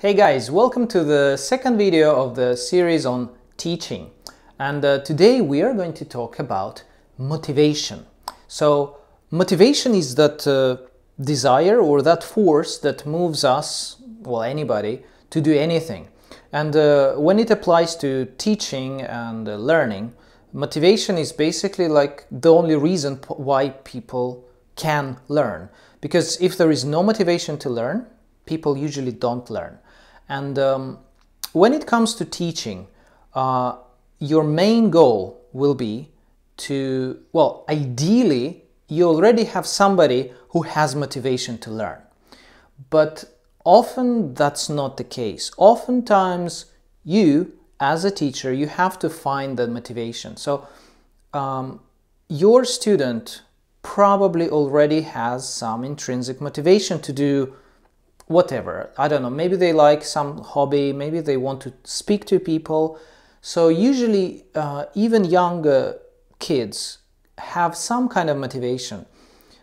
Hey guys, welcome to the second video of the series on teaching. And today we are going to talk about motivation. So motivation is that desire or that force that moves us, well, anybody, to do anything. And when it applies to teaching and learning, motivation is basically like the only reason why people can learn. Because if there is no motivation to learn, people usually don't learn. And when it comes to teaching, your main goal will be to, well, ideally, you already have somebody who has motivation to learn. But often that's not the case. Oftentimes, you, as a teacher, you have to find the motivation. So your student probably already has some intrinsic motivation to do whatever. I don't know, maybe they like some hobby, maybe they want to speak to people. So usually even younger kids have some kind of motivation.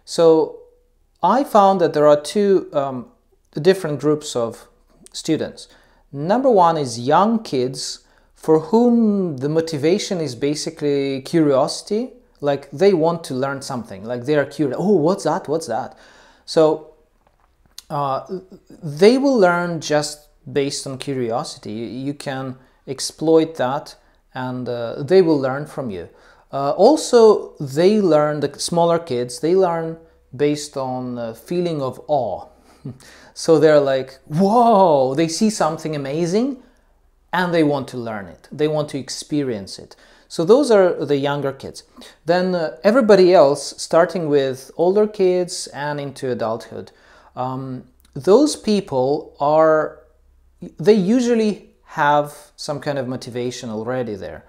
So I found that there are two different groups of students. Number one is young kids for whom the motivation is basically curiosity, like they want to learn something, like they are curious. Oh, what's that? What's that? So they will learn just based on curiosity. You can exploit that and they will learn from you. Also, they learn, the smaller kids, they learn based on a feeling of awe. So they're like, whoa, they see something amazing and they want to learn it. They want to experience it. So those are the younger kids. Then everybody else, starting with older kids and into adulthood, those people they usually have some kind of motivation already there.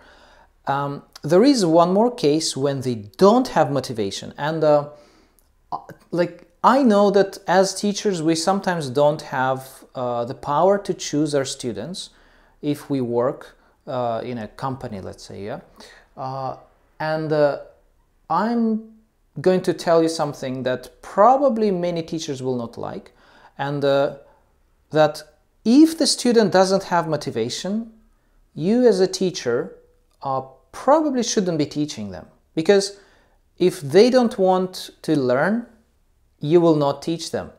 There is one more case when they don't have motivation. And like I know that as teachers, we sometimes don't have the power to choose our students if we work in a company, let's say, yeah. I'm going to tell you something that probably many teachers will not like, and that if the student doesn't have motivation, you as a teacher probably shouldn't be teaching them, because if they don't want to learn, you will not teach them,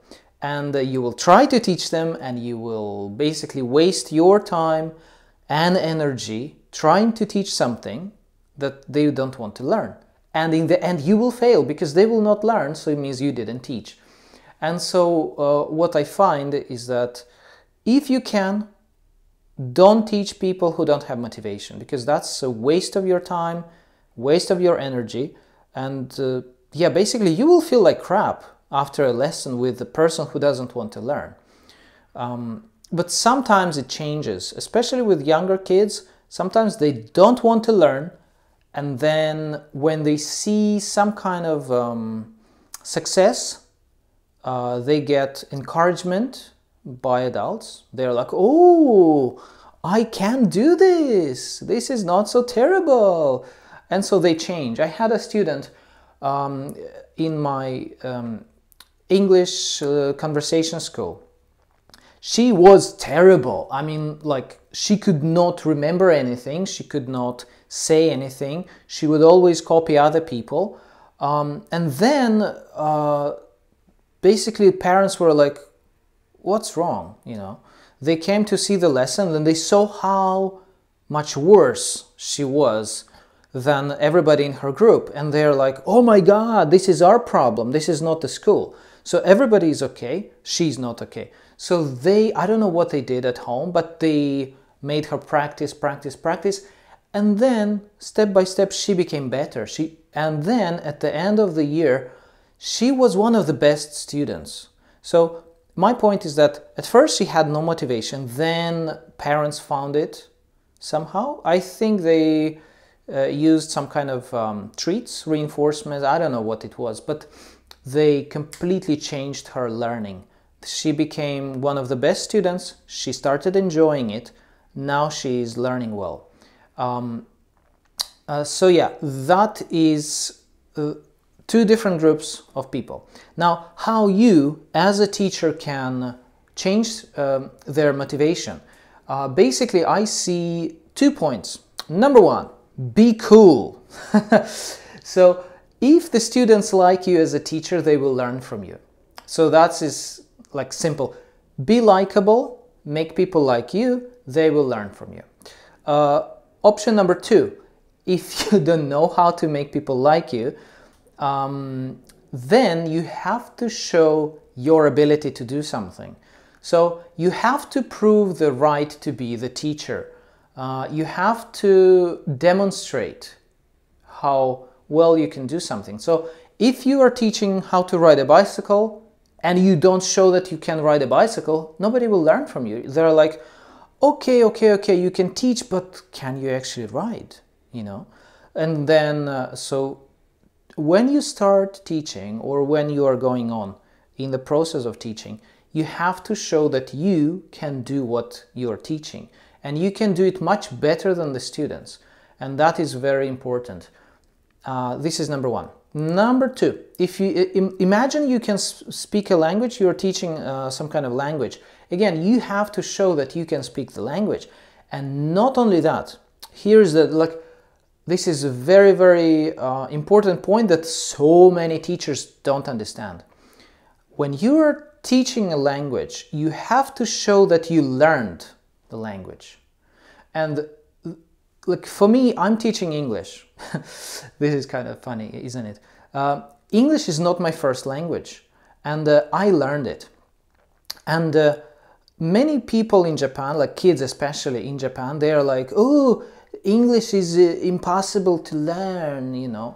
and you will try to teach them and you will basically waste your time and energy trying to teach something that they don't want to learn. And in the end, you will fail because they will not learn, so it means you didn't teach. And so what I find is that if you can, don't teach people who don't have motivation, because that's a waste of your time, waste of your energy. And yeah, basically you will feel like crap after a lesson with the person who doesn't want to learn. But sometimes it changes, especially with younger kids. Sometimes they don't want to learn. And then when they see some kind of success, they get encouragement by adults. They're like, oh, I can do this. This is not so terrible. And so they change. I had a student in my English conversation school. She was terrible. I mean, like, she could not remember anything. She could not say anything. She would always copy other people. And then basically parents were like, what's wrong? You know, they came to see the lesson and they saw how much worse she was than everybody in her group. And they're like, oh my God, this is our problem. This is not the school. So everybody is okay. She's not okay. So I don't know what they did at home, but they made her practice. And then step by step, she became better. And then at the end of the year, she was one of the best students. So my point is that at first she had no motivation. Then parents found it somehow. I think they used some kind of treats, reinforcements. I don't know what it was, but they completely changed her learning. She became one of the best students. She started enjoying it. Now she is learning well. So yeah, that is two different groups of people. Now, how you as a teacher can change their motivation. Basically, I see 2 points. Number one, be cool. So if the students like you as a teacher, they will learn from you. So that is like simple. Be likable, make people like you, they will learn from you. Option number two, if you don't know how to make people like you, then you have to show your ability to do something. So you have to prove the right to be the teacher. You have to demonstrate how well you can do something. So if you are teaching how to ride a bicycle and you don't show that you can ride a bicycle, nobody will learn from you. They're like, okay, you can teach, but can you actually ride? You know? And then, so when you start teaching or when you are going on in the process of teaching, you have to show that you can do what you are teaching. And you can do it much better than the students. And that is very important. This is number one. Number two, if you imagine you can speak a language, you're teaching some kind of language. Again, you have to show that you can speak the language. And not only that, here's the, like, this is a very, very important point that so many teachers don't understand. When you're teaching a language, you have to show that you learned the language. And like for me, I'm teaching English. This is kind of funny, isn't it? English is not my first language, and I learned it. And many people in Japan, like kids especially in Japan, they are like, oh, English is impossible to learn, you know,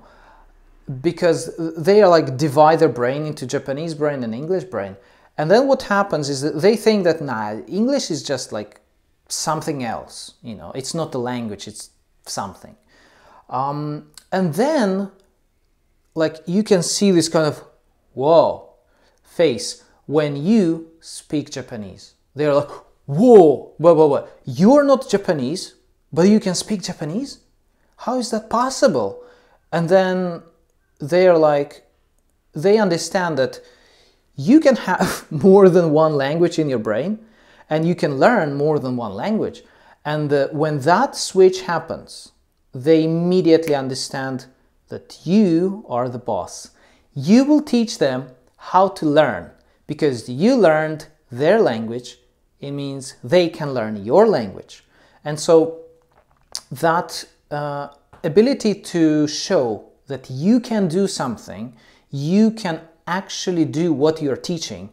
because they are like divide their brain into Japanese brain and English brain. And then what happens is that they think that, nah, English is just like something else, you know, it's not a language, it's something. And then, like, you can see this kind of, whoa, face when you speak Japanese. They're like, whoa, whoa, you're not Japanese, but you can speak Japanese? How is that possible? And then they're like, they understand that you can have more than one language in your brain, and you can learn more than one language. And when that switch happens, they immediately understand that you are the boss. You will teach them how to learn because you learned their language. It means they can learn your language. And so that ability to show that you can do something, you can actually do what you're teaching,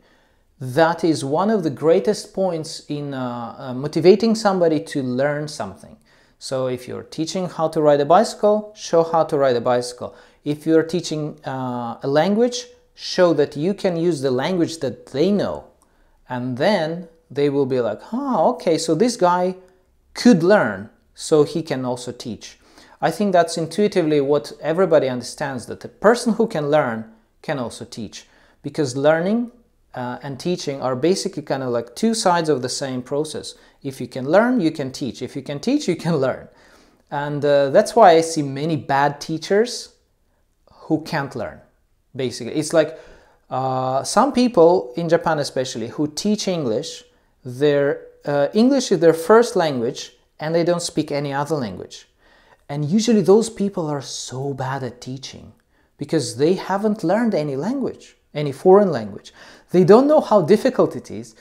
that is one of the greatest points in motivating somebody to learn something. So if you're teaching how to ride a bicycle, show how to ride a bicycle. If you're teaching a language, show that you can use the language that they know. And then they will be like, oh, okay, so this guy could learn, so he can also teach. I think that's intuitively what everybody understands, that the person who can learn can also teach. Because learning and teaching are basically kind of like two sides of the same process. If you can learn, you can teach. If you can teach, you can learn. And that's why I see many bad teachers who can't learn, basically. It's like some people, in Japan especially, who teach English, their English is their first language and they don't speak any other language. And usually those people are so bad at teaching because they haven't learned any language, any foreign language. They don't know how difficult it is,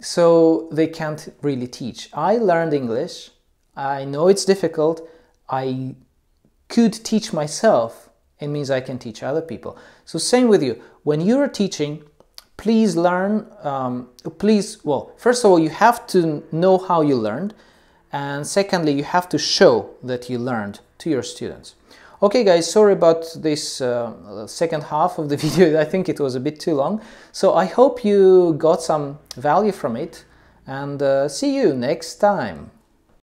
so they can't really teach. I learned English. I know it's difficult. I could teach myself. It means I can teach other people. So same with you. When you're teaching, please learn, well, first of all, you have to know how you learned. And secondly, you have to show that you learned to your students. Okay guys, sorry about this second half of the video. I think it was a bit too long. So I hope you got some value from it, and see you next time.